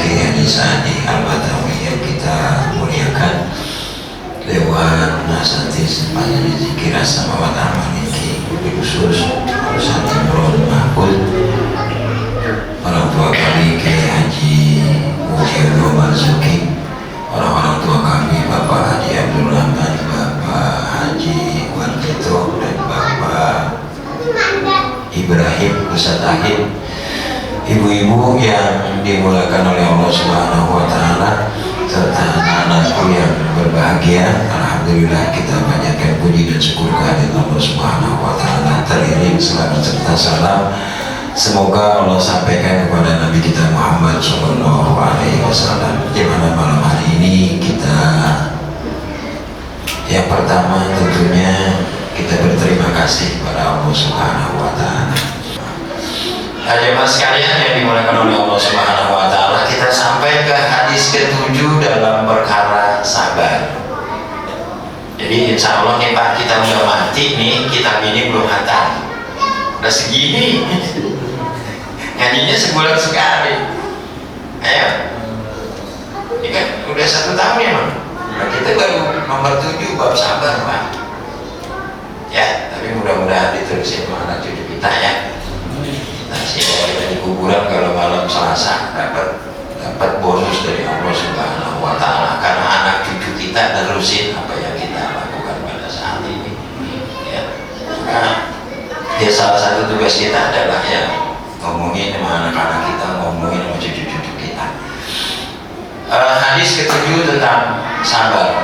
Kiai Haji Sani Al-Batawi yang kita muliakan lewat nasati sepanjang zikir sama wa ta'ala niki khusus urusan Imron Mahfud, orang tua kami Kiai Haji Muhyiddin Marzuki, orang-orang tua kami Bapak Haji Abdul Rahman, Bapak Haji Warjito, dan Bapak Ibrahim Ustadz Ahid, ibu-ibu yang dimulakan oleh Allah Subhanahu wa Ta'ala, serta anak-anakku yang berbahagia. Alhamdulillah, kita panjatkan puji dan syukur kehadirat Allah Subhanahu wa Ta'ala. Teriring selamat serta salam semoga Allah sampaikan kepada Nabi kita Muhammad Sallallahu Alaihi Wasallam. Di mana malam hari ini kita yang pertama tentunya kita berterima kasih kepada Allah Subhanahu wa Ta'ala. Jemaah sekalian yang dimuliakan oleh Allah Subhanahu wa Ta'ala, kita sampai ke hadis ke-7 dalam perkara sabar. Jadi insya Allah nih Pak, kita udah mati nih, kitab ini belum hatam, udah segini ngajinya sebulan sekali. Ayo, ini kan udah 1 tahun ya Bang. Nah, kita baru nomor 7 bab sabar Pak. Ya, tapi mudah-mudahan diterusin sama anak cucu kita ya. Kita di kuburan kalau malam Selasa dapat bonus dari Allah Subhanahu wa Ta'ala, karena anak cucu kita nerusin apa yang kita lakukan pada saat ini ya. Nah, ya salah satu tugas kita adalah ya ngomongin sama anak-anak kita, ngomongin sama cucu-cucu kita. Hadis ke-7 tentang sabar.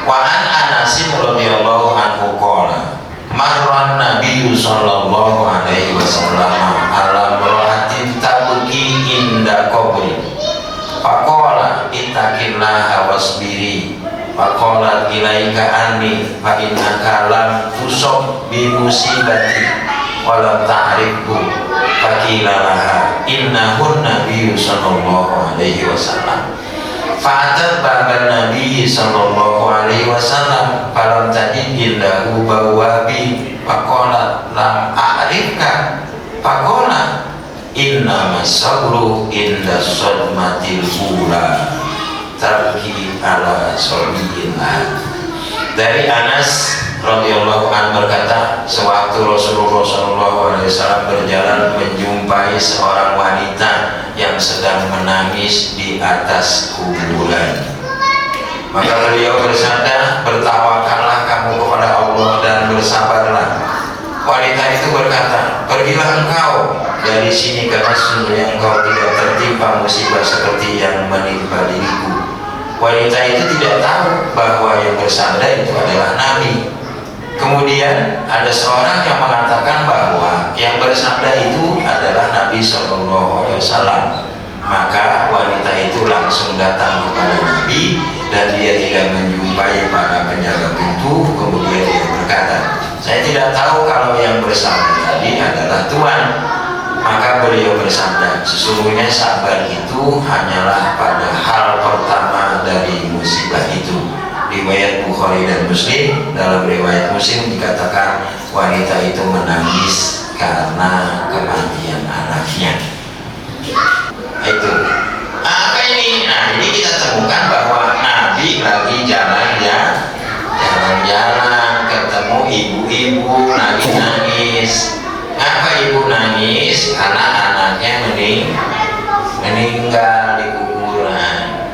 Wa an Anasin radhiyallahu anhu qala marran Nabi sallallahu alaihi wasallam ala imra'atin tabki inda qabri faqala ittaqillaha wasbiri faqala ilaika anni fa innaka lam tusab bi musibati wa lam ta'rifhu faqila laha innahu nabiyyu sallallahu alaihi wasallam fa'atat baban Nabi sallallahu alaihi wasallam falam tajid indahu bawabi faqala lam a'rifka faqala innama sabru inda sadmatil ula tarki ala soliyillah. Dari Anas radhiyallahu anhu berkata, sewaktu Rasulullah sallallahu alaihi wasallam berjalan menjumpai seorang wanita yang sedang menangis di atas kuburan, maka beliau bersabda, bertawakallah kamu kepada Allah dan bersabarlah. Wanita itu berkata, pergilah engkau dari sini karena sesungguhnya engkau tidak tertimpa musibah seperti yang menimpa diriku. Wanita itu tidak tahu bahwa yang bersabda itu adalah Nabi. Kemudian ada seorang yang mengatakan bahwa yang bersabda itu adalah Nabi Sallallahu Alaihi Wasallam. Maka wanita itu langsung datang kepada Nabi dan dia tidak menjumpai para penjaga pintu. Kemudian dia berkata, saya tidak tahu kalau yang bersabda tadi adalah Tuhan. Maka beliau bersabda, sesungguhnya sabar itu hanyalah pada hal pertama dari musibah itu. Riwayat Bukhari dan Muslim. Dalam riwayat Muslim dikatakan wanita itu menangis karena kematian anaknya. Itu apa ini? Nah, ini kita temukan bahwa Nabi lagi jalan-jalan ketemu ibu-ibu lagi nangis. Kenapa ibu nangis? Karena anaknya meninggal di kuburan.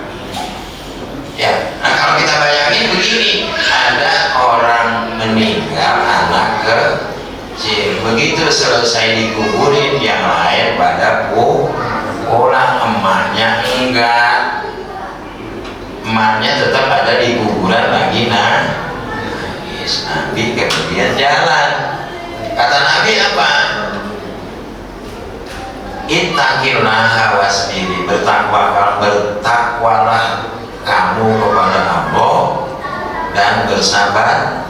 Ya, nah kalau kita bayangin begini, ada orang meninggal anak kecil, begitu selesai dikuburin yang lain pada pulang, emaknya enggak, emaknya tetap ada di kuburan lagi nangis. Nabi kemudian jalan. Kata Nabi apa? Ittaqillaha wasbiri, bertakwalah kamu kepada Allah dan bersabar.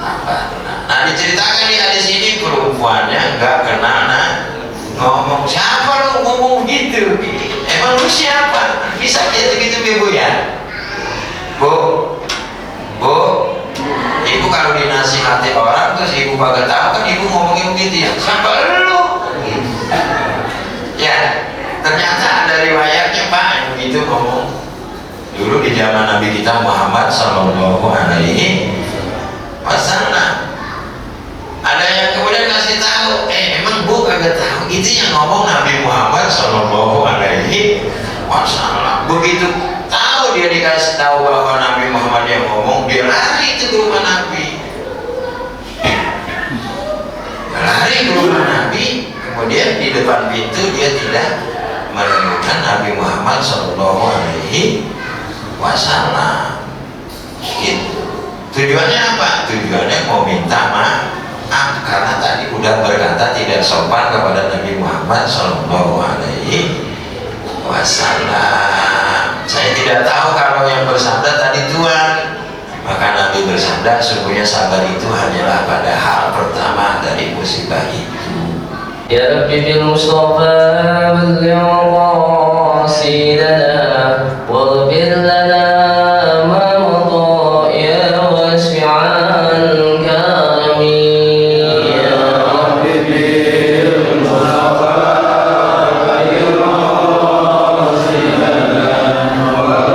Nah, diceritakan di hadis ini perempuannya nggak kena ngomong, siapa lu ngomong gitu? Emang lu siapa? Bisa gitu-gitu ibu ya? Bu, ibu kalau dinasihati orang terus ibu kagak tahu kan ibu ngomongin begitu ya? Siapa lu? Ya, ternyata ada riwayatnya Pak. Nabi itu ngomong dulu di zaman Nabi kita Muhammad Sallallahu Alaihi Wasallam. Ada yang kemudian kasih tahu, emang bu kagak tahu, itu yang ngomong Nabi Muhammad Sallallahu Alaihi Wasallam. Begitu tahu dia dikasih tahu bahwa Nabi Muhammad yang ngomong, dia lari itu ke rumah Nabi. Lari ke rumah Nabi, kemudian di depan pintu dia tidak menemukan Nabi Muhammad Sallallahu Alaihi Wasallam. Gitu. Tujuannya apa? Tujuannya mau minta maaf karena tadi udah berkata tidak sopan kepada Nabi Muhammad Sallallahu Alaihi Wasallam. Saya tidak tahu kalau yang bersabda tadi Tuhan. Maka Nabi bersabda, sungguhnya sabar itu hanyalah pada hal pertama dari musibah itu. Ya Rabbi bil Mustafa balligh qasidana waghfir lana ma madha ya wasi'al karami. Ya Rabbi bil Mustafa balligh qasidana waghfir lana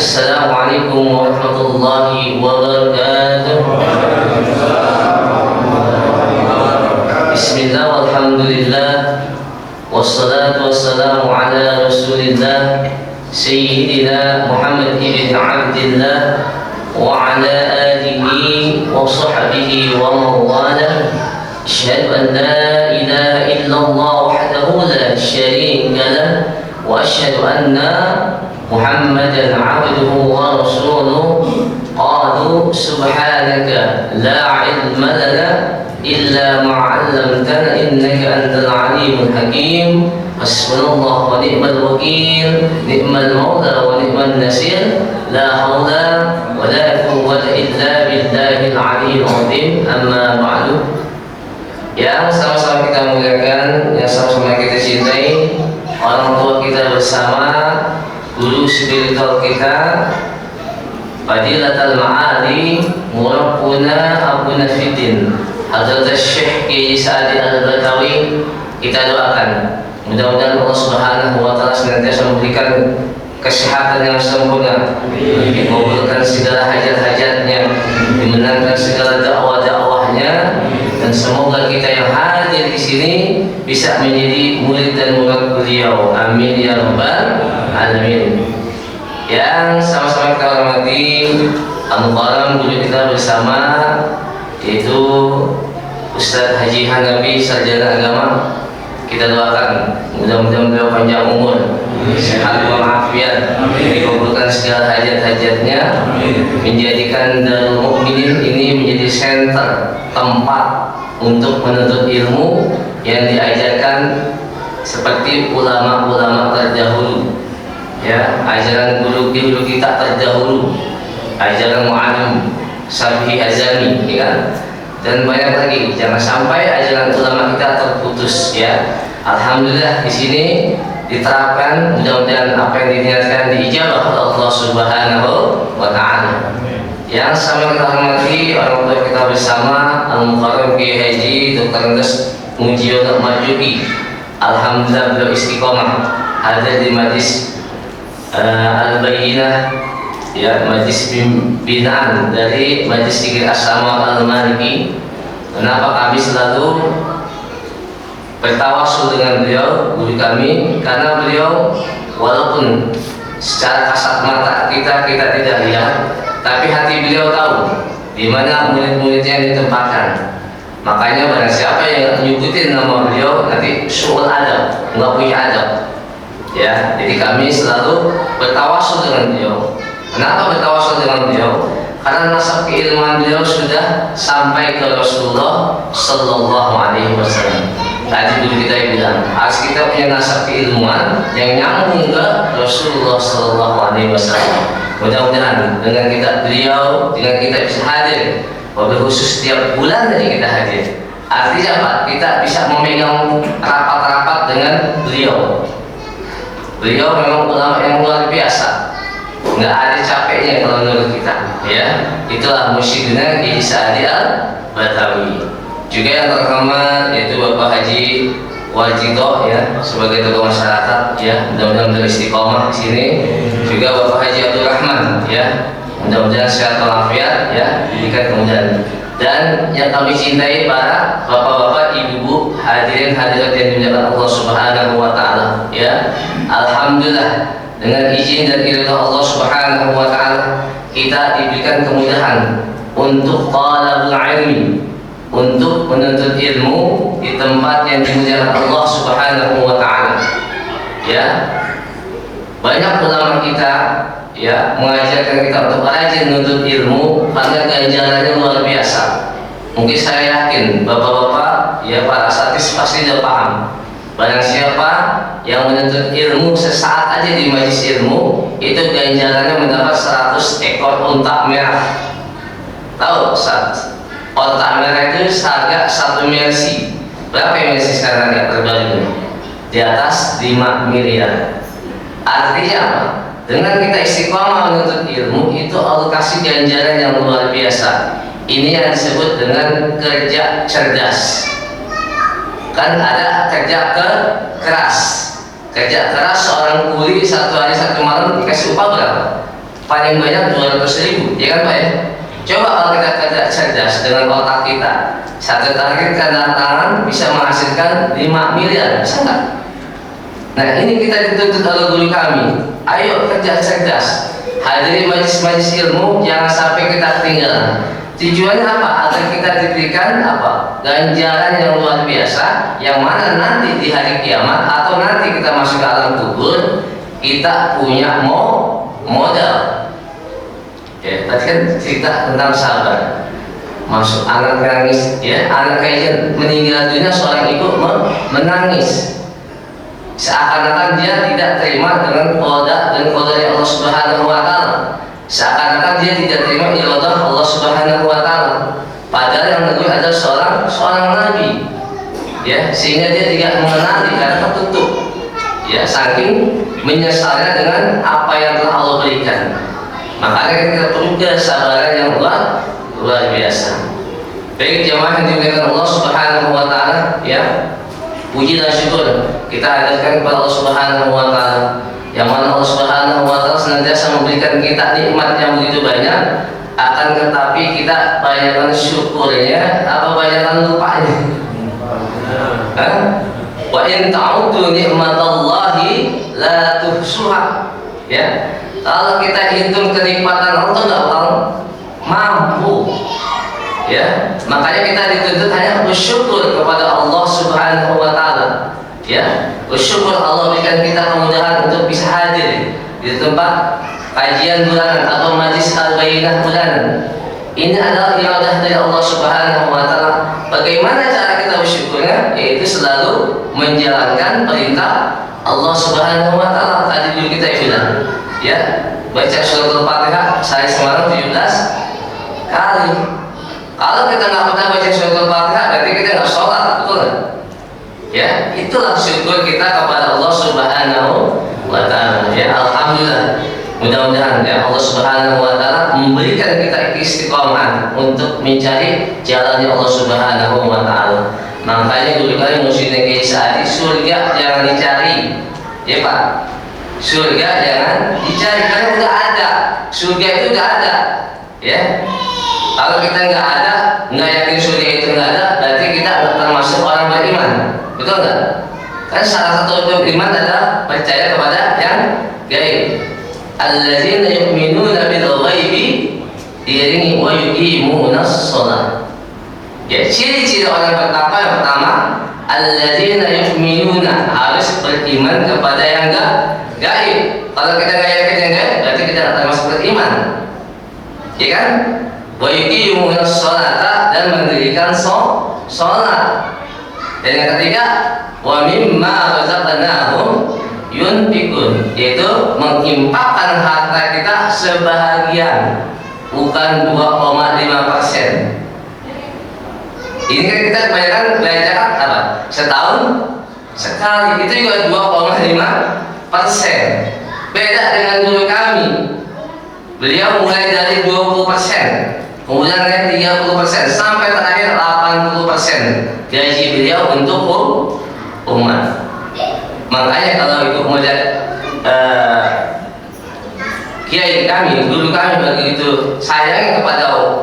Assalamualaikum warahmatullahi wabarakatuh. Bismillah walhamdulillah wassalatu wassalamu ala rasulillah Sayyidina Muhammad ibn Abdillah wa ala alihi wa sahbihi wa mawala. Asyhadu an la ilaha illallah wahdahu la syarika lah wa asyhadu anna Muhammadan abduhu wa rasuluh. Qalu subhanaka la ilma lana illa ma 'allamtana innaka antal alimul hakim. Hasbunallahu wa ni'mal wakil, ni'mal maula wa ni'man nasir. La haula wa la quwwata illa billahil aliyyil azim. Amma ba'du. Yang sama-sama kita muliakan, yang sama-sama kita cintai, orang tua kita bersama, guru spiritual kita, Fadilatul Ma'ali Murabbuna Abuna Fiddin, Hadrat Syekh Kiai Sa'di Al-Badawi, kita doakan mudah-mudahan Allah Subhanahu wa taala senantiasa memberikan kesehatan yang sempurna, mengabulkan segala hajat-hajatnya, dimenangkan segala dakwah-dakwahnya, dan semoga kita yang hadir di sini bisa menjadi murid dan murid beliau. Amin ya rabbal alamin. Yang sama-sama kita hormati Al-Mukarram guru kita bersama, yaitu Ustadz Haji Hanafi, sarjana agama. Kita doakan mudah-mudahan beliau panjang umur, sehat walafiat, dikabulkan segala hajat-hajatnya, menjadikan Darul Mukminin ini menjadi center, tempat untuk menuntut ilmu yang diajarkan seperti ulama-ulama terdahulu, ya, ajaran guru-guru kita terdahulu, ajaran Mu'alim, Syafi'i, Azami, ya kan? Dan banyak lagi. Jangan sampai ajaran ulama kita terputus, ya. Alhamdulillah di sini diterapkan, mudah-mudahan apa yang diniatkan diijabah oleh Allah Subhanahu wa taala. Yang sama kita hormati orang tua kita bersama, Al-Mukarram Kiai Haji Dr. Andes Mujiono Majuki. Alhamdulillah beliau istiqomah hadir di majlis Al-Bayyinah, ya, majlis binaan dari Majlis Zikir As-Sama Al-Maliki. Kenapa kami selalu bertawasul dengan beliau, guru kami? Karena beliau walaupun secara kasat mata kita tidak lihat, tapi hati beliau tahu di mana murid-muridnya yang ditempatkan. Makanya barang siapa yang nyubutin nama beliau nanti su'ul adab, nggak punya adab, ya. Jadi kami selalu bertawasul dengan beliau. Kenapa bertawasul dengan beliau? Karena nasab keilmuan beliau sudah sampai ke Rasulullah Sallallahu Alaihi Wasallam. Tadi dulu kita bilang harus kita punya nasab keilmuan yang nyambung ke Rasulullah Sallallahu Alaihi Wasallam. Mudah-mudahan dengan kita bisa hadir, wabil khusus setiap bulan dari kita hadir. Artinya apa? Kita bisa memegang rapat-rapat dengan beliau. Beliau memang ulama yang luar biasa. Nggak ada capeknya kalau menurut kita, ya. Itulah musyidina Kiai Sa'di Al-Badawi. Juga yang terhormat yaitu Bapak Haji Wajido, ya, sebagai tokoh masyarakat, ya, mudah-mudahan beliau istiqomah di sini. Juga Bapak Haji Abdul Rahman, ya, mudah-mudahan sehat walafiat, ya, diberikan kemudahan. Dan yang kami cintai para bapak-bapak, ibu-ibu, hadirin hadirat yang dimuliakan Allah Subhanahu wa taala, ya. Alhamdulillah dengan izin dan ridha Allah Subhanahu wa taala kita diberikan kemudahan untuk talabul ilmi, untuk menuntut ilmu di tempat yang dimuliakan Allah Subhanahu wa taala, ya. Banyak ulama kita, ya, mengajarkan kita untuk rajin menuntut ilmu karena ganjarannya luar biasa. Mungkin saya yakin bapak-bapak, ya, para asatidz pasti sudah paham. Barang siapa yang menuntut ilmu sesaat aja di majlis ilmu, itu ganjarannya mendapat 100 ekor unta merah. Tahu? Unta merah itu seharga 1 mercy. Berapa mercy sekarang ya terbaru? Di atas 5 miliar. Artinya apa? Dengan kita istiqomah menuntut ilmu, itu Allah kasih ganjaran yang luar biasa. Ini yang disebut dengan kerja cerdas. Kan ada kerja keras. Kerja keras seorang kuli 1 hari 1 malam dikasih upah berapa? Paling banyak 200.000, ya kan Pak, ya? Coba kalau kita kerja cerdas dengan otak kita, satu target kedatangan bisa menghasilkan 5 miliar, bisa nggak? Nah, ini kita dituntut oleh guru kami. Ayo kerja cerdas, hadiri majlis-majlis ilmu, jangan sampai kita ketinggalan. Tujuannya apa? Agar kita diberikan apa? Ganjaran yang luar biasa, yang mana nanti di hari kiamat atau nanti kita masuk ke alam kubur, kita punya modal. Ya, tadi kan cerita tentang sabar. Masuk anak menangis, ya, anak kayaknya meninggal dunia, seorang ibu menangis. Seakan-akan dia tidak terima dengan qada dan qadar Allah Subhanahu wa taala. Seakan-akan dia tidak terima iradah Allah Subhanahu wa taala. Padahal yang menegur adalah seorang nabi, ya, sehingga dia tidak mengenali karena tertutup, ya, saking menyesalnya dengan apa yang telah Allah berikan. Makanya kita perlu kesabaran yang luar biasa. Baik jemaah yang dimuliakan Allah Subhanahu wa taala, ya. Puji dan syukur kita hadirkan kepada Allah Subhanahu wa taala. Yang mana Allah Subhanahu wa taala senantiasa memberikan kita nikmat yang begitu banyak, akan tetapi kita banyakkan syukurnya apa banyakkan lupanya. Wa in ta'uddu ni'matallahi la tuhsuha. Ya. Kalau kita hitung kenikmatan Allah enggak bakal mampu. Ya, makanya kita dituntut hanya bersyukur kepada Allah Subhanahu wa taala. Ya, bersyukur Allah berikan kita kemudahan untuk bisa hadir di tempat kajian bulanan atau majlis al-bayyinah bulanan. Ini adalah iradah dari Allah Subhanahu wa taala. Bagaimana cara kita bersyukurnya? Yaitu selalu menjalankan perintah Allah Subhanahu wa taala. Tadi dulu kita bilang, ya, baca surat Al-Fatihah saya semalam 17 kali. Kalau kita nggak pernah baca surat Al-Fatihah, berarti kita nggak sholat, betul nggak? Ya, itulah syukur kita kepada Allah Subhanahu wa taala. Ya, alhamdulillah. Mudah-mudahan ya Allah Subhanahu wa taala memberikan kita istiqomah untuk mencari jalannya Allah Subhanahu wa taala. Makanya dulu kali Muhyiddin Kiai Sa'di, surga jangan dicari. Ya, Pak. Surga jangan dicari karena udah ada. Surga itu udah ada. Ya. Kalau kita nggak ada, nggak yakin surga itu nggak ada, berarti kita nggak termasuk orang beriman, betul nggak? Kan salah satu beriman adalah percaya kepada yang gaib. Alladzina yu'minuna bil ghaibi diiringi wa yuqimunas shalah. Ya, ciri-ciri orang bertakwa yang pertama, alladzina yu'minuna, harus beriman kepada yang gaib. Kalau kita nggak yakin yang gaib, berarti kita nggak termasuk beriman, ya kan? Wa yuqimunas sholata, dan mendirikan sholat. Dan yang ketiga, wa mimma razaqnahum yunfikun, yaitu menginfakkan harta kita sebahagian, bukan 2,5%. Ini kan kita kebanyakan belajar apa? Setahun sekali, itu juga 2,5%. Beda dengan guru kami, beliau mulai dari 20%. Kemudian naik 30% sampai terakhir 80% gaji beliau untuk umat. Makanya kalau itu melihat kiai kami, guru kami begitu sayang kepada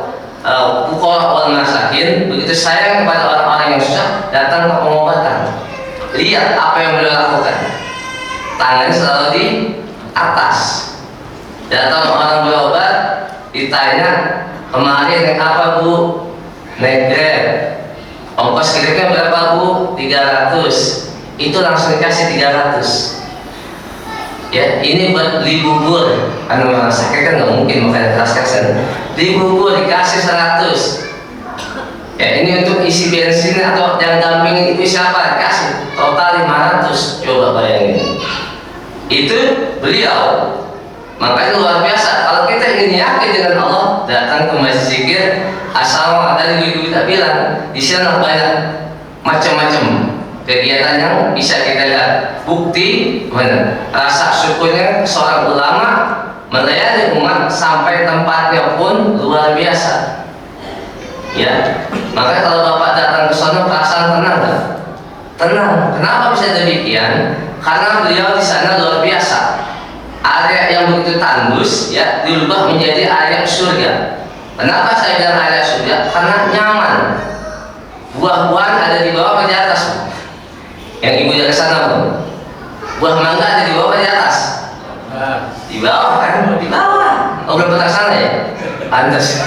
fuqara wal masakin, begitu sayang kepada orang-orang yang susah, datang ke pengobatan. Lihat apa yang beliau lakukan. Tangan selalu di atas. Datang orang berobat, ditanya, kemarin naik apa bu? Naik Grab. Ongkos kirimnya berapa bu? 300. Itu langsung dikasih 300. Ya, ini buat beli bubur. Karena orang sakit kan nggak mungkin makan keras-kerasan. Beli bubur dikasih 100. Ya, ini untuk isi bensin atau yang dampingin itu siapa? Dikasih total 500. Coba bayangin. Itu beliau. Makanya luar biasa. Kalau kita ingin yakin dengan Allah, datang ke masjid zikir. Asal ada ibu kita bilang, di sana banyak macam-macam kegiatan yang bisa kita lihat. Bukti mana? Rasa syukurnya seorang ulama melayani umat sampai tempatnya pun luar biasa. Ya, maka kalau bapak datang ke sana perasaan tenang nggak? Tenang. Kenapa bisa demikian? Karena beliau di sana luar biasa. Area yang begitu tandus ya dirubah menjadi area surga. Kenapa saya bilang area surga? Karena nyaman. Buah-buahan ada di bawah atau di atas? Yang ibu dari sana pun. Buah mangga ada di bawah atau di atas? Di bawah kan? Di bawah. Oh, belum pernah sana ya? Pantas.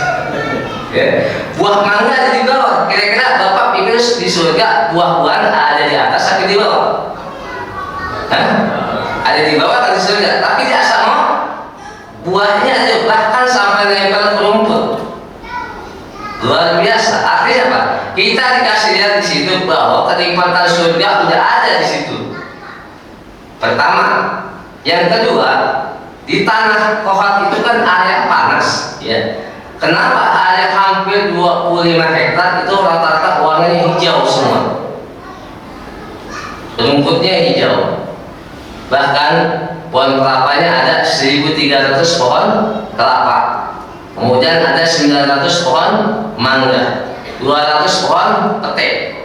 Ya. Buah mangga ada di bawah. Kira-kira bapak pikir di surga buah-buahan ada di atas atau di bawah? Hah? Ada di bawah atau di surga? Tapi di asal buahnya ada, bahkan sampai nempel ke rumput. Luar biasa. Artinya apa? Kita dikasih lihat di situ bahwa kenikmatan surga udah ada di situ. Pertama, yang kedua, di tanah Kohat itu kan area panas, ya. Kenapa area hampir 25 hektar itu rata-rata warnanya hijau semua? Rumputnya hijau. Bahkan pohon kelapanya ada 1.300 pohon kelapa. Kemudian ada 900 pohon mangga. 200 pohon pete.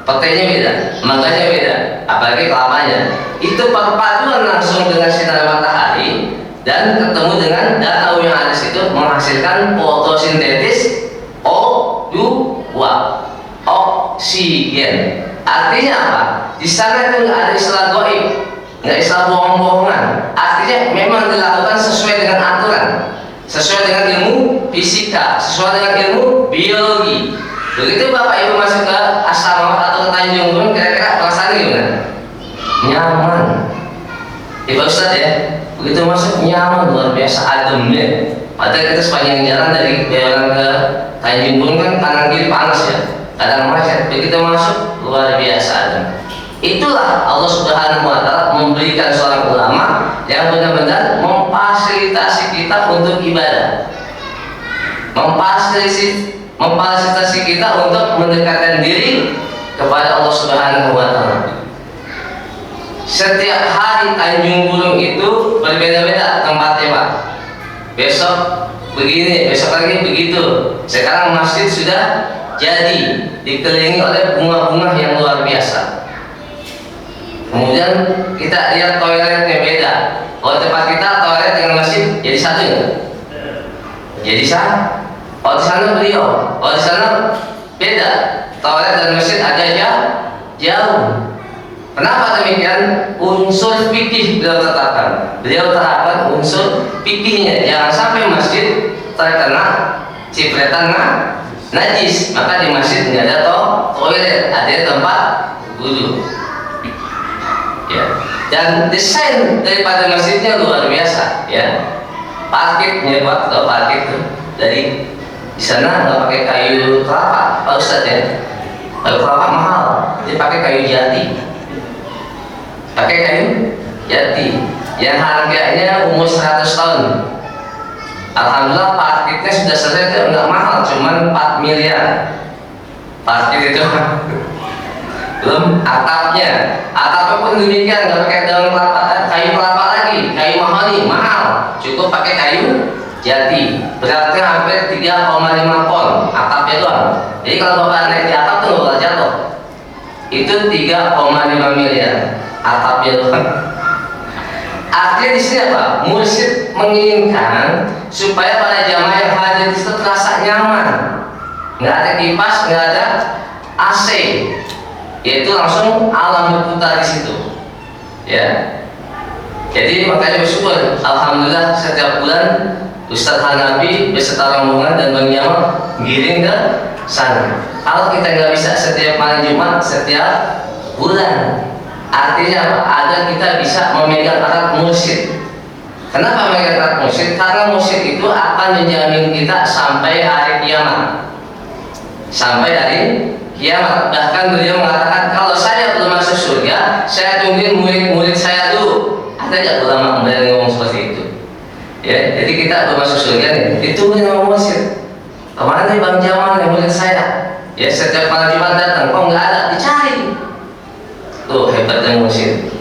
Petenya beda, mangganya beda, apalagi kelapanya. Itu perpaduan langsung dengan sinar matahari dan ketemu dengan data yang ada situ menghasilkan fotosintesis O2, oksigen. Artinya apa? Di sana itu nggak ada istilah goib, nggak istilah bohong-bohongan. Artinya memang dilakukan sesuai dengan aturan, sesuai dengan ilmu fisika, sesuai dengan ilmu biologi. Begitu Bapak Ibu masuk ke asrama atau ke Tanjung Bun, kira-kira perasaan gimana? Nyaman. Ya Pak Ustadz ya, begitu masuk nyaman, luar biasa adem ya. Padahal kita sepanjang jalan dari Bayoran ke Tanjung Bun kan kanan kiri panas ya, kadang macet. Begitu masuk luar biasa adem. Itulah Allah Subhanahu wa Ta'ala memberikan seorang ulama yang benar-benar memfasilitasi kita untuk ibadah, memfasilitasi kita untuk mendekatkan diri kepada Allah Subhanahu wa Ta'ala. Setiap hari Tanjung Burung itu berbeda-beda tempatnya Pak. Besok begini, besok lagi begitu. Sekarang masjid sudah jadi, dikelilingi oleh bunga-bunga yang luar biasa. Kemudian kita lihat toiletnya beda. Kalau tempat kita toilet dengan masjid jadi satu ya? Jadi satu. Kalau di sana beliau, kalau di sana beda. Toilet dan masjid agak jauh. Kenapa demikian? Unsur fikih beliau tetapkan. Beliau terapkan unsur fikihnya. Jangan sampai masjid terkena cipratan najis. Maka di masjid nggak ada toilet, ada tempat wudhu. Ya. Dan desain daripada masjidnya luar biasa. Ya. Parkitnya Pak, atau parkit tuh dari di sana nggak pakai kayu kelapa, Pak Ustadz ya. Kayu kelapa mahal, dia pakai kayu jati. Pakai kayu jati yang harganya umur 100 tahun. Alhamdulillah parkitnya sudah selesai, itu nggak mahal, cuman 4 miliar. Parkit itu belum atapnya pun demikian, nggak pakai daun kelapa, kayu kelapa lagi, kayu mahoni mahal, cukup pakai kayu jati. Beratnya hampir 3,5 ton atapnya doang. Jadi kalau Bapak naik di atap tuh nggak bakal jatuh. Itu 3,5 miliar atapnya doang. Artinya di sini apa? Mursyid menginginkan supaya para jamaah yang hadir itu terasa nyaman. Nggak ada kipas, nggak ada AC, yaitu langsung alam berputar di situ. Ya. Jadi makanya bersyukur, alhamdulillah setiap bulan Ustadz Hanafi beserta rombongan dan Bang Jamal giring ke sana. Kalau kita nggak bisa setiap malam Jumat, setiap bulan, artinya apa? Agar kita bisa memegang erat mursyid. Kenapa memegang erat mursyid? Karena mursyid itu akan menjamin kita sampai hari kiamat. Sampai hari kiamat. Bahkan beliau mengatakan, kalau saya belum masuk surga, saya tungguin murid-murid saya dulu. Ada nggak ulama yang ngomong seperti itu? Ya, jadi kita belum masuk surga nih, ditungguin sama mursyid. Kemana nih Bang Jamal yang murid saya? Ya setiap malam Jumat datang, kok nggak ada? Dicari. Tuh hebatnya mursyid.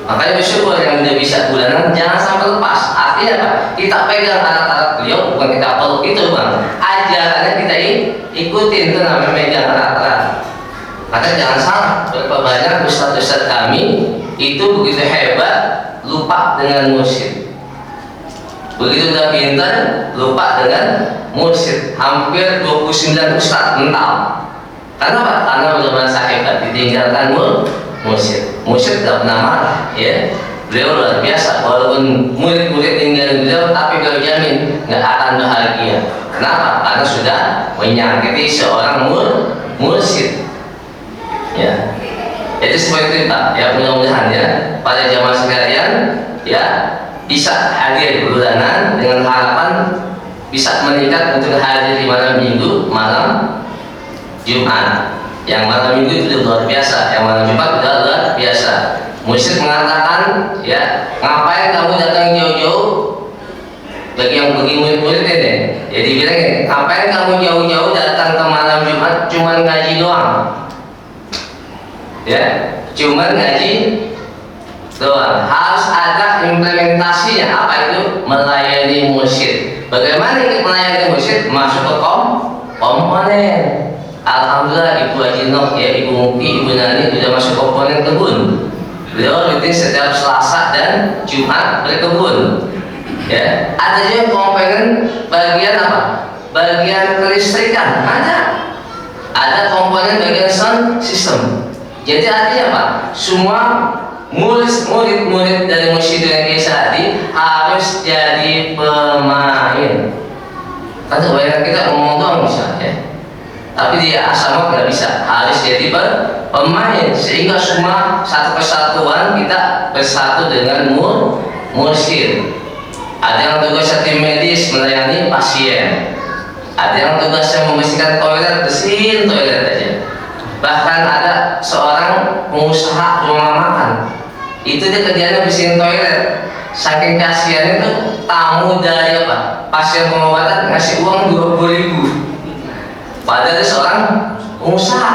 Makanya bersyukur yang udah bisa bulanan, jangan sampai lepas. Artinya apa? Kita pegang alat-alat beliau, bukan kita peluk itu Bang. Ajarannya kita ikutin, itu namanya megang erat-erat. Maka jangan salah, berapa banyak ustadz-ustadz kami itu begitu hebat, lupa dengan mursyid. Begitu udah pintar, lupa dengan mursyid. Hampir 29 ustadz mental. Karena apa? Karena udah merasa hebat, ditinggalkan mursyid. Mursyid tidak pernah marah, ya. Beliau luar biasa, walaupun murid-murid tinggal beliau, tapi beliau jamin nggak akan bahagia. Kenapa? Karena sudah menyakiti seorang mursyid. Ya, jadi seperti itu Pak. Ya mudah-mudahan ya pada jamaah sekalian ya bisa hadir bulanan dengan harapan bisa meningkat untuk hadir di malam Minggu, malam Jumat. Yang malam Minggu itu luar biasa, yang malam Jumat sudah luar biasa. Mursyid mengatakan, ya ngapain kamu datang jauh-jauh? Bagi yang bagi murid-murid ini, jadi bilang ngapain kamu jauh-jauh datang ke malam Jumat cuman ngaji doang? Ya, cuman ngaji doang. Harus ada implementasinya. Apa itu? Melayani mursyid. Bagaimana melayani mursyid? Masuk ke komponen. Alhamdulillah Ibu Haji Nok, ya Ibu Muki, Ibu Nani sudah masuk komponen kebun. Beliau rutin setiap Selasa dan Jumat berkebun. Ya, ada juga komponen bagian apa? Bagian kelistrikan ada. Ada komponen bagian sound system. Jadi artinya apa? Semua murid-murid dari Musyidul Indonesia harus jadi pemain. Kan kebanyakan kita ngomong doang misalnya, tapi di asrama nggak bisa, harus jadi pemain sehingga semua satu kesatuan kita bersatu dengan mursyid. Ada yang tugasnya tim medis melayani pasien, ada yang tugasnya membersihkan toilet, bersihin toilet aja. Bahkan ada seorang pengusaha rumah makan, itu dia kerjanya bersihin toilet. Saking kasihannya tuh tamu dari apa? Pasien pengobatan ngasih uang 20.000. Padahal dia seorang pengusaha.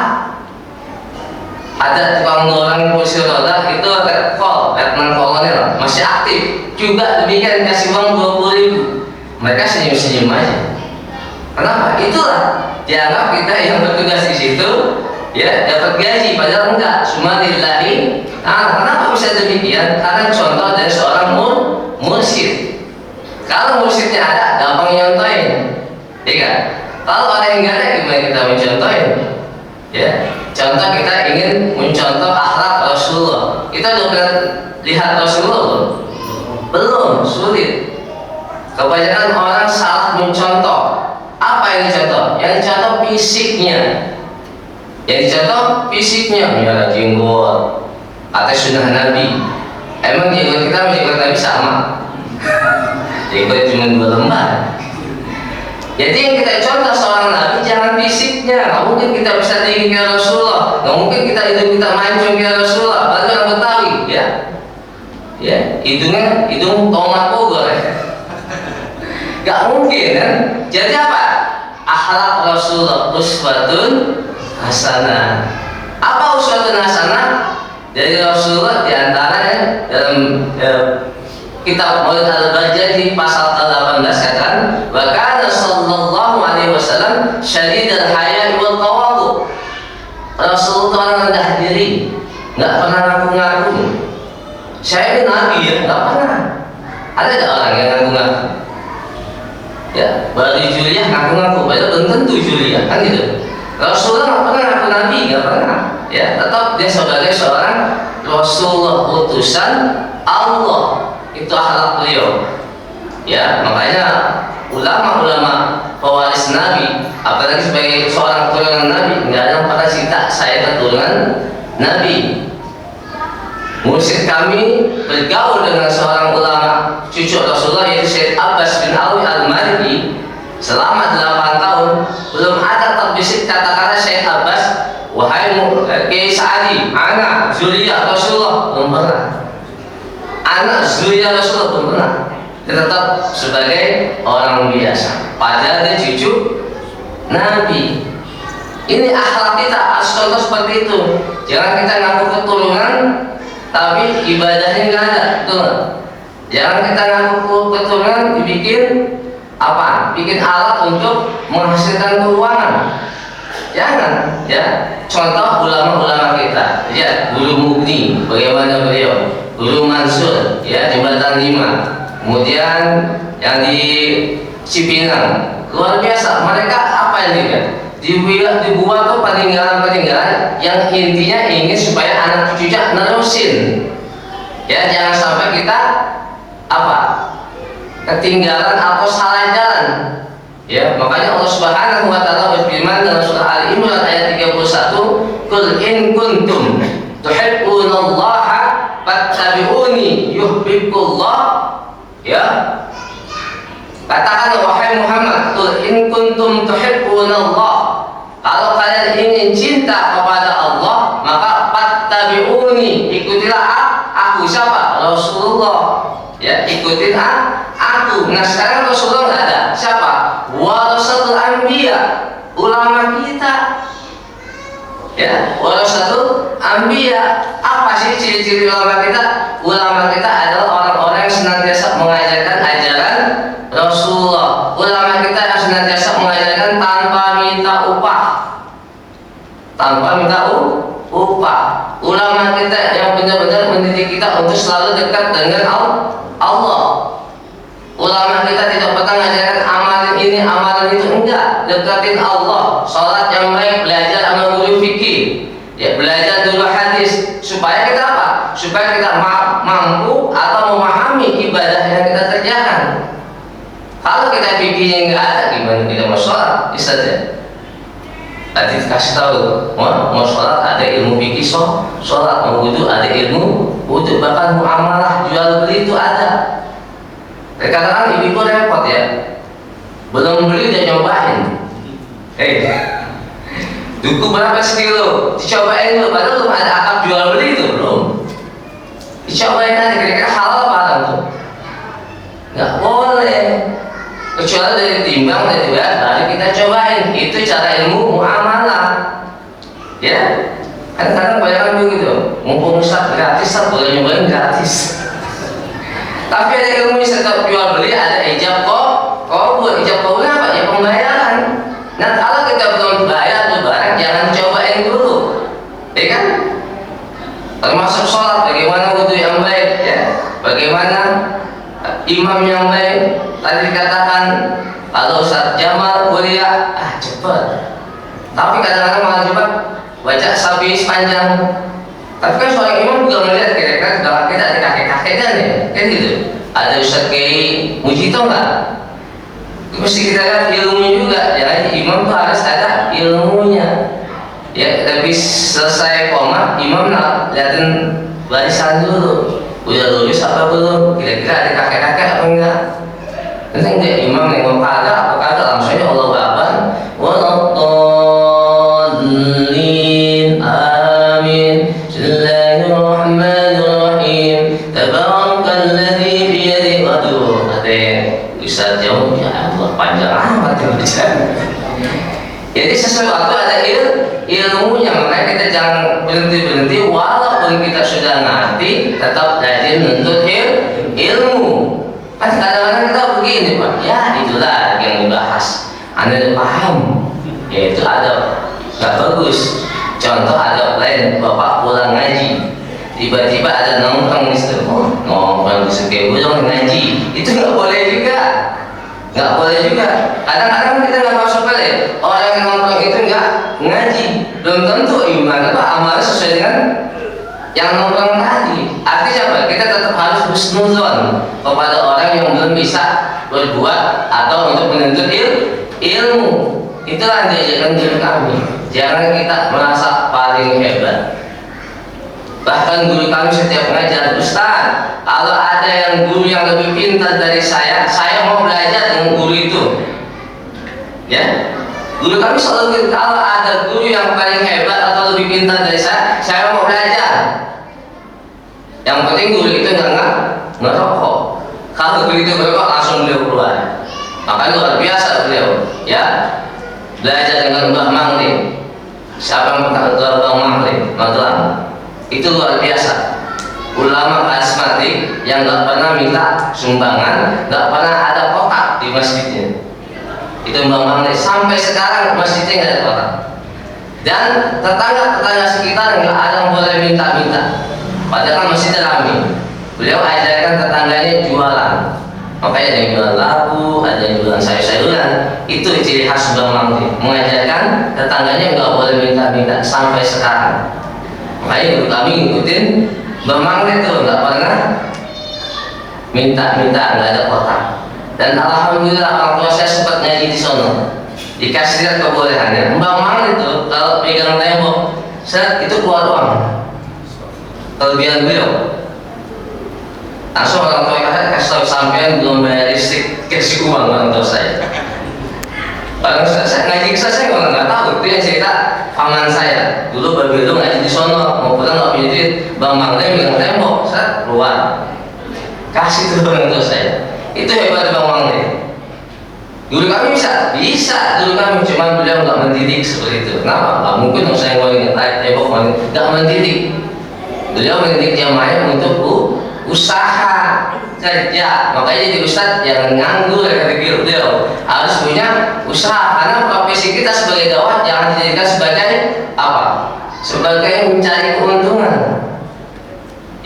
Ada tukang dorong kursi roda itu letnan kolonel masih aktif juga, demikian kasih uang 20.000. Mereka senyum-senyum aja. Kenapa? Itulah dianggap kita yang bertugas di situ ya dapat gaji, padahal enggak, cuma lillahi. Nah, kenapa bisa demikian? Karena contoh dari seorang mursyid. Kalau mursyidnya ada, gampang nyontoin, ya kan? Kalau orang yang enggak ada, gimana kita mencontohin? Ya, contoh kita ingin mencontoh akhlak Rasulullah. Kita udah pernah lihat Rasulullah belum? Belum, sulit. Kebanyakan orang salah mencontoh. Apa yang dicontoh? Yang dicontoh fisiknya. Yang dicontoh fisiknya, misalnya jenggot, atau sunnah Nabi. Emang jenggot kita sama jenggot Nabi sama? Jenggot cuma 2 lembar. Jadi yang kita contoh seorang Nabi jangan fisiknya. Nggak mungkin kita bisa tinggi kayak Rasulullah. Nggak mungkin kita hidung kita mancung kayak Rasulullah. Apalagi orang Betawi, ya. Ya, hidung tomat bogor. Nggak mungkin kan? Jadi apa? Akhlak Rasulullah uswatun hasanah. Apa uswatun hasanah? Dari Rasulullah diantaranya dalam kitab Maulid Al-Bajjah pasal 18 katakan, wa kana sallallahu alaihi wasallam syadidul haya'i wal tawadhu. Rasulullah rendah diri, nggak pernah ngaku-ngaku. Saya ini nabi ya, nggak pernah. Ada nggak orang yang ngaku-ngaku? Ya, baru Juliah ngaku-ngaku, padahal belum tentu Juliah, kan gitu. Rasulullah nggak pernah ngaku nabi, nggak pernah. Ya, tetap dia sebagai seorang Rasulullah utusan Allah. Itu akhlak beliau. Ya, makanya ulama-ulama pewaris Nabi, apalagi sebagai seorang keturunan Nabi, nggak ada yang pernah cerita saya keturunan Nabi. Mursyid kami bergaul dengan seorang ulama cucu Rasulullah, yaitu Syekh Abbas bin Alwi Al-Maliki selama 8 tahun. Belum ada terbisit kata-kata Syekh Abbas, wahai Kiai Sa'adi, anak zuriyah Rasulullah, belum pernah. Anak zuriyah Rasulullah belum pernah. Dia tetap sebagai orang biasa, padahal dia cucu Nabi. Ini akhlak kita harus contoh seperti itu. Jangan kita ngaku keturunan tapi ibadahnya nggak ada, betul? Jangan kita ngaku keturunan dibikin apa? Bikin alat untuk menghasilkan keuangan. Jangan, ya. Contoh ulama-ulama kita, ya, Guru Mugni, bagaimana beliau, Guru Mansur, ya, Jembatan 5, kemudian yang di Cipinang, luar biasa. Mereka apa yang dibuat tuh peninggalan-peninggalan yang intinya ingin supaya anak cucunya nerusin. Ya, jangan sampai kita apa? Ketinggalan atau salah jalan. Ya, makanya Allah Subhanahu wa taala berfirman dalam surah Ali Imran ayat 31, "Qul in kuntum tuhibbunallaha fattabi'uni yuhibbukumullah." Ya. Katakan wahai Muhammad, "Qul in kuntum tuhibbunallah." Kalau kalian ingin cinta kepada Allah, maka fattabi'uni, ikutilah aku. Siapa? Rasulullah. Ya, ikutin aku. Nah, sekarang Rasulullah nggak ada. Siapa? Warasatul anbiya, ulama kita. Ya, warasatul anbiya. Apa sih ciri-ciri ulama kita? Ulama kita adalah orang-orang yang senantiasa mengajarkan ajaran Rasulullah. Ulama kita yang senantiasa mengajarkan tanpa minta upah. ulama kita yang benar-benar mendidik kita untuk selalu dekat dengan Allah. Ulama kita tidak pernah mengajarkan amalan ini, amalan itu, enggak. Dekatin Allah, sholat yang baik, belajar sama guru fikih, ya belajar dulu hadis, supaya kita apa? Supaya kita mampu atau memahami ibadah yang kita kerjakan. Kalau kita fikihnya enggak ada, gimana kita mau sholat? Istilahnya tadi kasih tahu, mau sholat ada ilmu fikih, sholat, mau wudu ada ilmu wudu, bahkan muamalah jual beli itu ada. Kadang-kadang ibu-ibu repot ya, belum beli udah nyobain. Duku berapa sekilo? Dicobain dulu, padahal belum ada akad jual beli itu belum. Dicobain aja kira-kira halal apa tuh? Nggak boleh. Kecuali dari timbang dari berat, baru kita cobain. Itu cara ilmu muamalah. Ya, kadang-kadang banyak begitu. Mumpung Ustaz gratis, Ustaz boleh nyobain gratis. Tapi ada ilmu setiap jual beli, ada ijab qabul. Ijab qabul apa? Ya pembayaran. Nah kalau kita belum bayar tuh barang, jangan cobain dulu, ya kan? Termasuk sholat, bagaimana wudhu yang baik, ya, bagaimana imam yang baik. Tadi dikatakan kalau Ustaz Jamal kuliah, cepat. Tapi kadang-kadang malah coba baca sapi sepanjang. Tapi kan seorang imam juga melihat kira-kira dalam kita ada kakek-kakeknya nih, kan gitu. Ada Ustaz Kiai Mujito nggak? Mesti kita lihat ilmunya juga. Ya, imam tuh harus ada ilmunya. Ya, tapi selesai koma, imam liatin barisan dulu. Udah lulus apa belum? Kira-kira ada kakek-kakek apa enggak? Nanti dia imam nengok kagak apa kagak, langsung aja Allah Akbar. Waladhdallin. Amin. Bismillahirrahmanirrahim. Tabarakalladzi biyadihi. Waduh, ada Ustaz jauh ya Allah, panjang amat tulisan. Jadi sesuatu ada ilmunya, makanya kita jangan berhenti walaupun kita sudah ngerti, tetap rajin menuntut ilmu. Kan kadang-kadang kita begini Pak, ya itulah yang dibahas. Anda paham, yaitu adab, nggak bagus. Contoh adab lain, bapak pulang ngaji, tiba-tiba ada nongkrong di situ, nongkrong di situ, burung ngaji, itu nggak boleh juga, nggak boleh juga. Kadang-kadang kita nggak masuk balik, orang yang nongkrong itu nggak ngaji, belum tentu iman atau amalnya sesuai dengan yang nongkrong tadi. Artinya apa? Kita tetap harus husnuzon kepada orang yang belum bisa berbuat atau untuk menuntut ilmu. Itulah yang diajarkan guru kami. Jangan kita merasa paling hebat. Bahkan guru kami setiap mengajar, Ustaz, kalau ada yang guru yang lebih pintar dari saya mau belajar dengan guru itu. Ya, guru kami selalu gitu, kalau ada guru yang paling hebat atau lebih pintar dari saya mau belajar. Yang penting guru itu ngerokok. Kalau guru itu ngerokok, langsung beliau keluar. Makanya luar biasa beliau, ya. Belajar dengan Mbah Mangli. Siapa yang pernah keluar Mbah Mangli? Magelang. Itu luar biasa. Ulama karismatik yang nggak pernah minta sumbangan, nggak pernah ada kotak di masjidnya. Itu Mbah Mangli. Sampai sekarang masjidnya nggak ada kotak. Dan tetangga sekitar nggak ada yang boleh minta-minta. Padahal masih ramai. Beliau ajarkan tetangganya jualan. Makanya ada yang jualan labu, ada yang jualan sayur-sayuran. Itu ciri khas Mbah Mangli. Mengajarkan tetangganya nggak boleh minta-minta sampai sekarang. Makanya kami ngikutin Mbah Mangli itu nggak pernah minta-minta, nggak ada kotak. Dan alhamdulillah orang tua saya sempat ngaji di sono. Dikasih lihat kebolehannya. Mbah Mangli itu kalau pegang tembok, itu keluar uang. Kelebihan beliau, langsung orang tua saya kasih tahu sampean belum bayar listrik, kasih uang orang tua saya. Orang saya ngaji ke saya nggak tahu, itu yang cerita paman saya. Dulu baru itu ngaji di sono, mau pulang nggak punya duit, Bang Mangli bilang tembok, saya keluar, kasih tuh orang tua saya. Itu hebat Bang Mangli. Dulu kami bisa, dulu kami, cuma beliau nggak mendidik seperti itu. Kenapa? Nggak mungkin dong saya ngomongin tembok, nggak mendidik. Beliau mendidik jamaahnya untuk usaha kerja. Makanya jadi ustadz jangan nganggur, kata beliau. Harus punya usaha, karena profesi kita sebagai dakwah jangan dijadikan sebagai apa? Sebagai mencari keuntungan.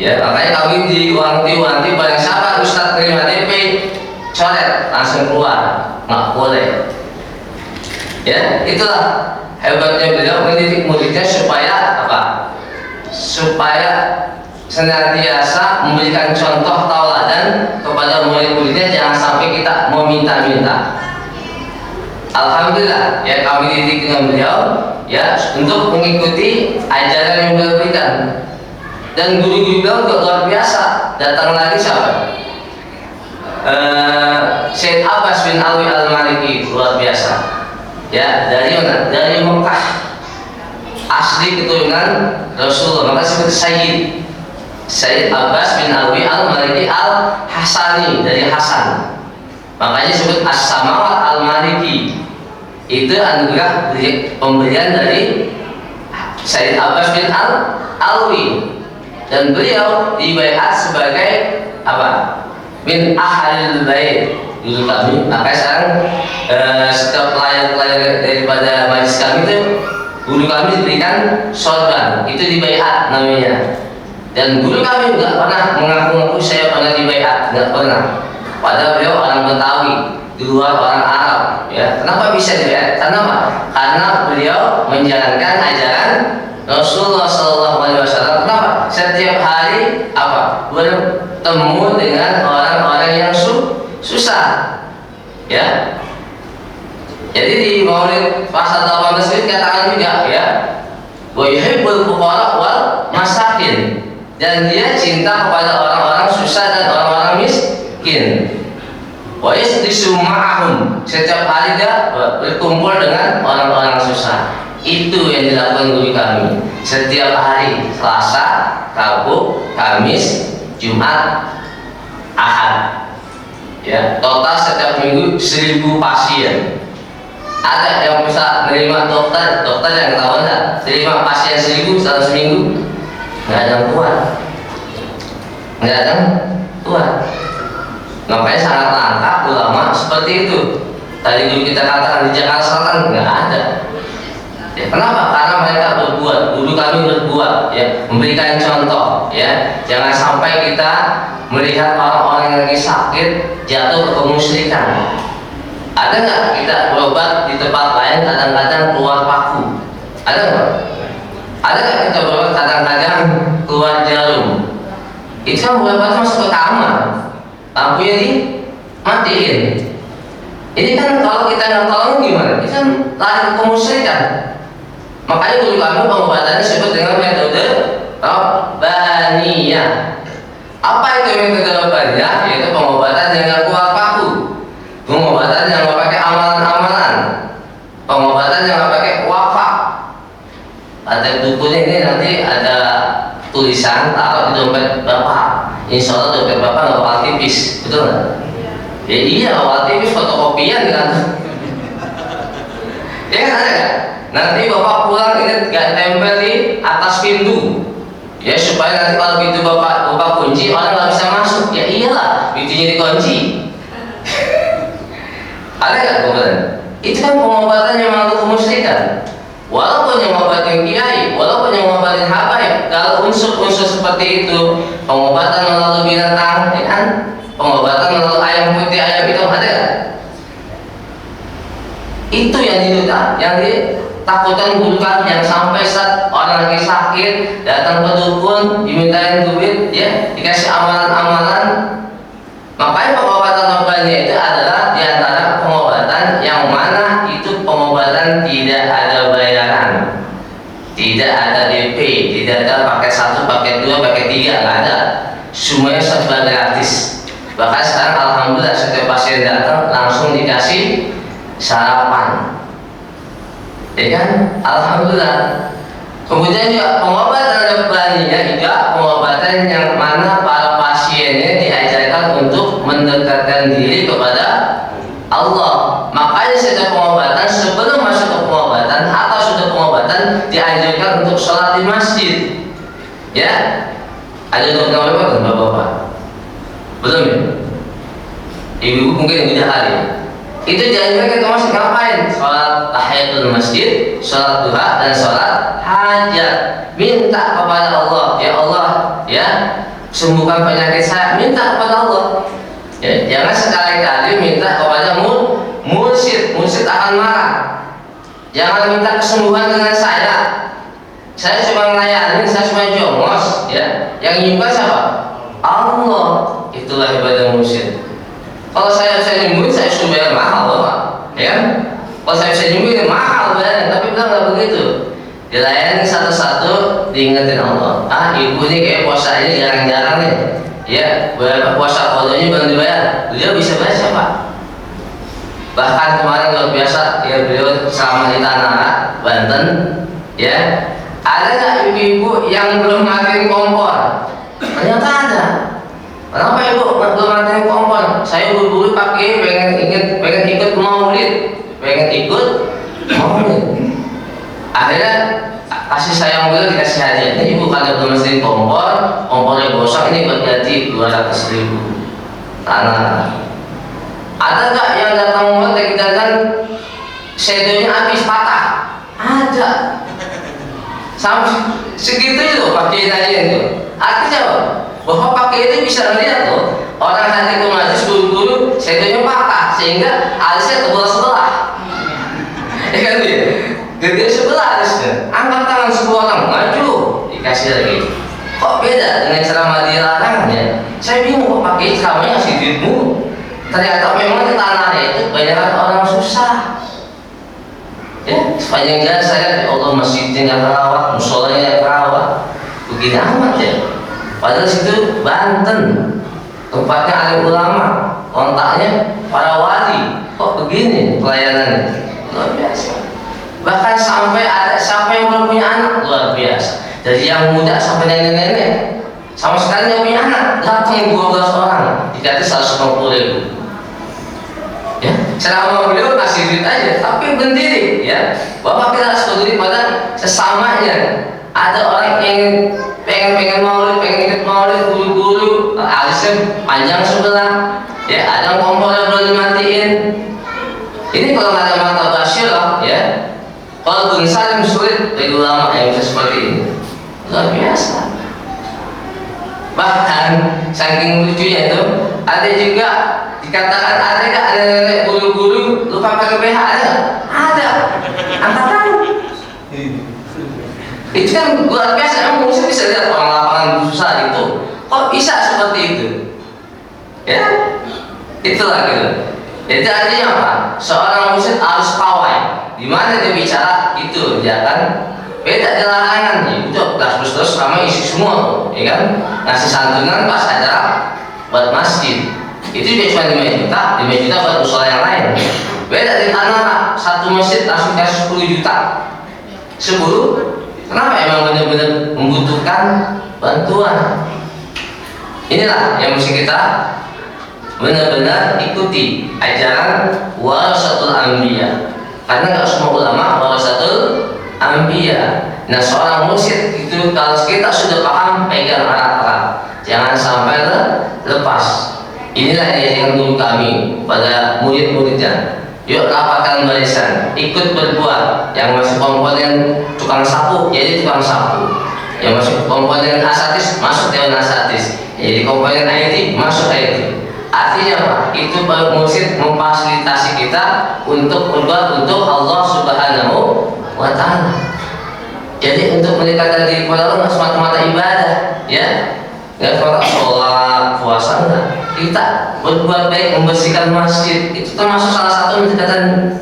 Ya, makanya kami diwanti-wanti barang siapa Ustadz terima DP coret langsung keluar, nggak boleh. Ya, itulah hebatnya beliau mendidik muridnya supaya apa? Supaya senantiasa memberikan contoh tauladan kepada murid-muridnya, jangan sampai kita meminta-minta. Alhamdulillah ya kami dididik dengan beliau ya untuk mengikuti ajaran yang beliau berikan, dan guru-guru beliau juga luar biasa. Datang lagi siapa? Syekh Abbas bin Alwi Al-Maliki, luar biasa. Ya, dari mana? Dari Mekah, asli keturunan Rasulullah, maka disebut Sayyid Abbas bin Alwi Al-Maliki Al-Hasani, dari Hasan, makanya disebut As-Samawat Al-Maliki. Itu anugerah pemberian dari Sayyid Abbas bin Alwi, dan beliau dibaiat sebagai apa? Min ahlil bait dulu kami. Maka sekarang setiap pelayan-pelayan daripada majlis kami itu guru kami diberikan sorban, itu dibaiat namanya. Dan guru kami nggak pernah mengaku-ngaku saya pernah dibaiat, nggak pernah. Padahal beliau orang Betawi, di luar orang Arab. Ya, kenapa bisa dibaiat? Karena apa? Karena beliau menjalankan ajaran Rasulullah SAW. Kenapa? Setiap hari apa? Bertemu dengan orang-orang yang susah. Ya. Jadi di Maulid pasal 18 ini katakan juga ya, wa yuhibbul fuqara wal masakin, dan dia cinta kepada orang-orang susah dan orang-orang miskin. Wa yasdisu ma'ahum, setiap hari dia berkumpul dengan orang-orang susah. Itu yang dilakukan guru kami setiap hari, Selasa, Rabu, Kamis, Jumat, Ahad. Ya, total setiap minggu 1000 pasien. Ada yang bisa menerima dokter yang tahu enggak? Terima pasien 1000 dalam seminggu? Nggak ada yang kuat. Nggak ada yang kuat. Makanya sangat langka ulama seperti itu. Tadi dulu kita katakan di Jakarta Selatan nggak ada. Ya, kenapa? Karena mereka berbuat, guru kami berbuat, ya, memberikan contoh, ya. Jangan sampai kita melihat orang-orang yang lagi sakit jatuh ke kemusyrikan. Ada nggak kita berobat di tempat lain kadang-kadang keluar paku? Ada nggak? Ada nggak kita berobat kadang-kadang keluar jarum? Itu kan berobat masuk ke kamar, lampunya dimatiin. Ini kan kalau kita nggak tolong gimana? Itu kan lari ke kemusyrikan. Makanya guru kami pengobatannya disebut dengan metode Rabbaniyah. Apa itu metode Rabbaniyah? Yaitu pengobatan yang nggak keluar paku, pengobatan yang nggak pakai amalan-amalan, pengobatan yang nggak pakai wafak. Ada bukunya ini, nanti ada tulisan taruh di dompet bapak. Insya Allah dompet bapak nggak bakal tipis, betul nggak? Ya iya, bakal tipis, fotokopian kan? Ya kan ada kan? Nanti bapak pulang ini gak tempel di atas pintu, ya supaya nanti kalau pintu bapak buka kunci orang nggak bisa masuk. Ya iyalah, pintunya dikunci. Ada nggak pengobatan? Itu kan pengobatan yang mengaku kemusyrikan. Walaupun yang ngobatin kiai, walaupun yang ngobatin habaib, kalau unsur-unsur seperti itu, pengobatan melalui binatang, ya kan? Pengobatan melalui ayam putih, ayam hitam, ada nggak? Itu yang diminta, yang ditakutkan guru kami, yang sampai saat orang lagi sakit datang ke dukun dimintain duit, ya dikasih amalan-amalan. Makanya pengobatan Rabbaniyah itu adalah diantara pengobatan yang mana itu pengobatan tidak ada bayaran, tidak ada DP, tidak ada pakai 1, pakai 2, pakai 3, nggak ada. Semuanya serba gratis. Bahkan sekarang alhamdulillah setiap pasien datang langsung dikasih sarapan, ya kan? Alhamdulillah. Kemudian juga pengobatan Rabbaniyah juga pengobatan yang mana para pasiennya diajarkan untuk mendekatkan diri kepada Allah. Makanya setiap pengobatan, sebelum masuk ke pengobatan atau sudah pengobatan, diajarkan untuk sholat di masjid. Ya, ada dokter apa bapak-bapak? Belum ya? Ibu-ibu mungkin yang udah kali. Itu diajarkan kita masih ngapain? Sholat tahiyatul masjid, sholat duha, dan sholat hajat. Minta kepada Allah, ya Allah, ya sembuhkan penyakit saya, minta kepada Allah. Ya, jangan sekali-kali minta kepada mursyid akan marah. Jangan minta kesembuhan dengan saya cuma melayani, saya cuma jongos, ya. Yang nyembuhkan siapa? Allah. Itulah ibadah mursyid. Kalau saya bisa nyembuhin, saya suruh bayar mahal, Pak. Ya. Kalau saya bisa nyembuhin, mahal bayarnya, tapi bilang nggak begitu. Dilayani satu-satu, diingetin Allah. Ibu ini kayak puasa ini jarang-jarang nih. Ya, puasa kodonya belum dibayar. Beliau bisa bayar siapa? Bahkan kemarin luar biasa, ya beliau selama di Tanah Banten, ya. Ada nggak ibu-ibu yang belum matiin kompor? Ternyata ada. Kenapa ibu belum matiin kompor? Saya buru-buru pakai pengen ikut maulid. Akhirnya kasih sayang beliau dikasih hadiah. Ini ibu kalau belum matiin kompornya gosong, ini buat ganti 200.000 tanah. Ada nggak yang datang lagi dandan sedonya habis patah? Ada. Sampai segitu itu pakai aja itu. Artinya apa? Bahwa pakai itu bisa melihat loh. Orang hati kemaju buru-buru sedonya patah sehingga alisnya tebal sebelah. Ya kan dia? Gede sebelah alisnya. Angkat tangan sebuah orang maju dikasih lagi. Kok beda dengan ceramah dilarang ya? Saya bingung kok pakai ceramahnya ngasih duitmu. Ternyata memang di tanahnya itu banyak orang susah. Ya, sepanjang jalan saya lihat, Allah masjidnya nggak terawat, musolanya nggak terawat, begini amat ya. Padahal situ Banten, tempatnya alim ulama, kontaknya para wali, kok begini pelayanannya, luar biasa. Bahkan sampai ada siapa yang belum punya anak, luar biasa. Dari yang muda sampai nenek-nenek, sama sekali nggak punya anak, datang 12 orang, dikasih 150.000. Ya, selama beliau kasih duit aja, tapi berdiri, ya, bahwa kita harus peduli pada sesamanya. Ada orang yang pengen maulid, pengen ikut maulid, guru-guru, alisnya panjang sebelah, ya, ada kompornya belum dimatiin. Ini kalau nggak ada mata basyirah, ya, kalau belum saling sulit bagi ulama yang bisa seperti ini, luar biasa. Bahkan saking lucunya itu, ada juga dikatakan ada nggak ada nenek guru-guru lupa pakai BH ada? Ada. Angkat tangan. Itu kan luar biasa. Emang mungkin bisa lihat orang lapangan susah itu. Kok bisa seperti itu? Ya, itulah gitu. Jadi artinya apa? Seorang muslim harus pawai. Di mana dia bicara itu, ya kan? Beda di larangan, ya udah terus ramai isi semua, ya kan? Ngasih santunan pas acara buat masjid. Itu juga cuma 5 juta buat musola yang lain. Beda di tanah, satu masjid langsung kasih 10 juta. 10? Kenapa? Emang benar-benar membutuhkan bantuan. Inilah yang mesti kita benar-benar ikuti ajaran warasatul anbiya. Karena nggak semua ulama warasatul anbiya. Nah, seorang mursyid itu kalau kita sudah paham, pegang erat-erat, jangan sampai lepas. Inilah yang guru kami pada murid-muridnya. Yuk rapatkan barisan, ikut berbuat. Yang masih komponen tukang sapu, jadi tukang sapu. Yang masih komponen asatis, masuk dewan asatis. Jadi komponen IT, masuk IT. Artinya apa? Itu baru mursyid memfasilitasi kita untuk berbuat untuk Allah Subhanahu wa Ta'ala. Jadi untuk mendekatkan diri kepada Allah semata-mata ibadah, ya. Nggak cuma sholat, puasa, enggak. Kita berbuat baik, membersihkan masjid, itu termasuk salah satu mendekatkan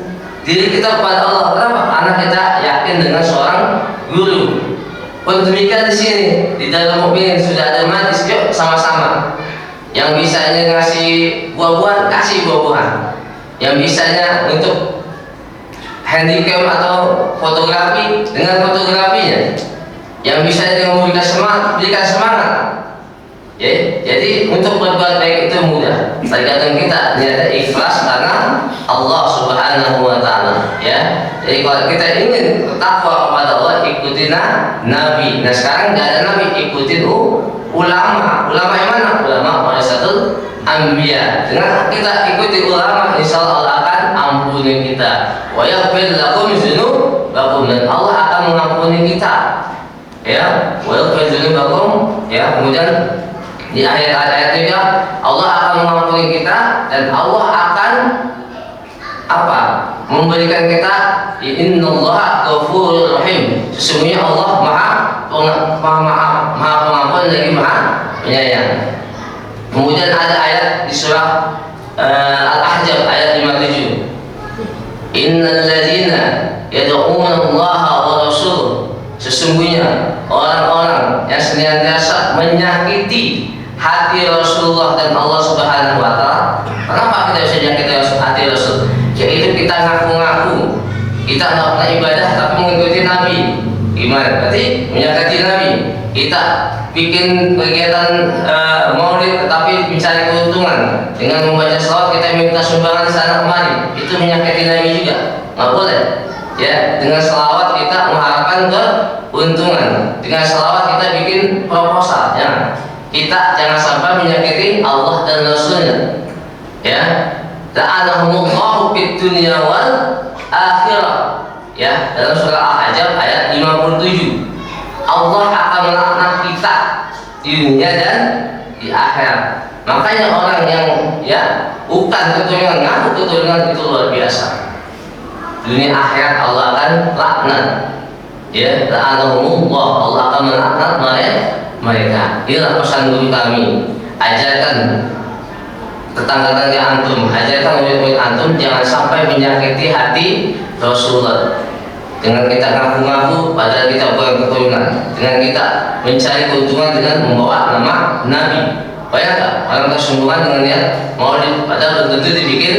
diri kita kepada Allah. Kenapa? Karena kita yakin dengan seorang guru. Pun demikian di sini, di dalam mobil sudah ada majlis, yuk sama-sama. Yang bisanya ngasih buah-buahan, kasih buah-buahan. Yang bisanya untuk handycam atau fotografi, dengan fotografinya. Yang bisanya memberikan semangat, berikan semangat. Ya, jadi untuk berbuat baik itu mudah. Tergantung kita niatnya ikhlas karena Allah Subhanahu wa Ta'ala. Ya, jadi kalau kita ingin bertakwa kepada Allah, ikutin Nabi. Nah sekarang nggak ada Nabi, ikutin ulama. Ulama yang mana? Ulama warasatul anbiya. Dengan kita ikuti ulama, insya Allah akan ampuni kita. Wa yaghfir lakum dzunubakum, dan Allah akan mengampuni kita. ya, wa yaghfir dzunubakum, ya. Kemudian di ayat-ayat juga Allah akan mengampuni kita dan Allah akan apa? Memberikan kita innallaha ghafurur rahim. Sesungguhnya Allah Maha Pengampun lagi Maha Penyayang. Kemudian ada ayat di surah Al-Ahzab ayat 57. Innal ladzina yad'una Allaha wa rasulahu. Sesungguhnya orang-orang yang senantiasa menyakiti hati Rasulullah dan Allah Subhanahu wa taala. Kenapa kita bisa menyakiti hati Rasul? Yaitu kita ngaku-ngaku kita nggak pernah ibadah tapi mengikuti Nabi. Gimana? Berarti menyakiti Nabi. Kita bikin kegiatan maulid tetapi mencari keuntungan dengan membaca salawat, kita minta sumbangan sana kemari, itu menyakiti Nabi juga, nggak boleh. Ya, dengan salawat kita mengharapkan keuntungan, dengan salawat kita bikin proposal, ya. Kita jangan sampai menyakiti Allah dan Rasulnya. Ya, la'anahumullahu fid dunya wal akhirah. Ya, dalam surah Al-Ahzab ayat 57. Allah akan melaknat kita di dunia dan di akhirat. Makanya orang yang ya bukan keturunan, ngaku keturunan itu luar biasa. Dunia akhirat Allah akan laknat. Ya, la'anahumullah, Allah akan melaknat mereka. Inilah pesan guru kami. Ajarkan tetangga-tetangga antum, ajarkan murid-murid antum jangan sampai menyakiti hati Rasulullah. Dengan kita ngaku-ngaku padahal kita bukan keturunan, dengan kita mencari keuntungan dengan membawa nama Nabi. Bayangkan orang kesombongan dengan niat maulid padahal belum tentu dibikin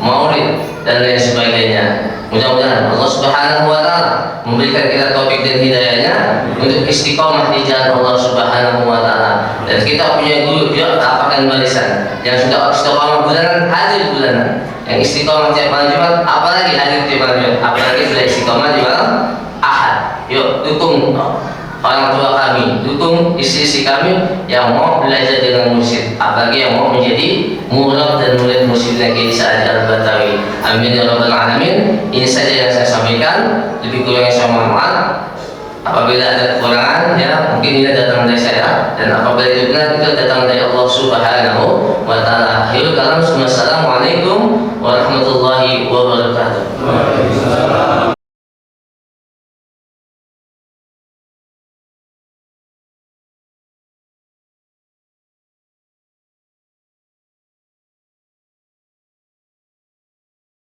maulid dan lain sebagainya. Mudah-mudahan Allah Subhanahu wa taala memberikan kita taufik dan hidayahnya untuk istiqomah di jalan Allah Subhanahu wa taala. Dan kita punya guru dia dapatkan barisan yang sudah istiqomah bulanan, hadir bulanan. Yang istiqomah tiap malam Jumat, apalagi hadir tiap malam Jumat, apalagi sudah istiqomah di malam Ahad. Yuk dukung orang tua kami, dukung istri-istri kami yang mau belajar dengan musik, apalagi yang mau menjadi murab dan murid musik Negeri Sa'adi Al-Batawi. Amin ya rabbal alamin. Ini saja yang saya sampaikan, lebih kurangnya saya mohon maaf. Apabila ada kekurangan, ya mungkin ini datang dari saya, dan apabila itu benar itu datang dari Allah Subhanahu wa taala. Akhirul kalam, assalamualaikum warahmatullahi wabarakatuh.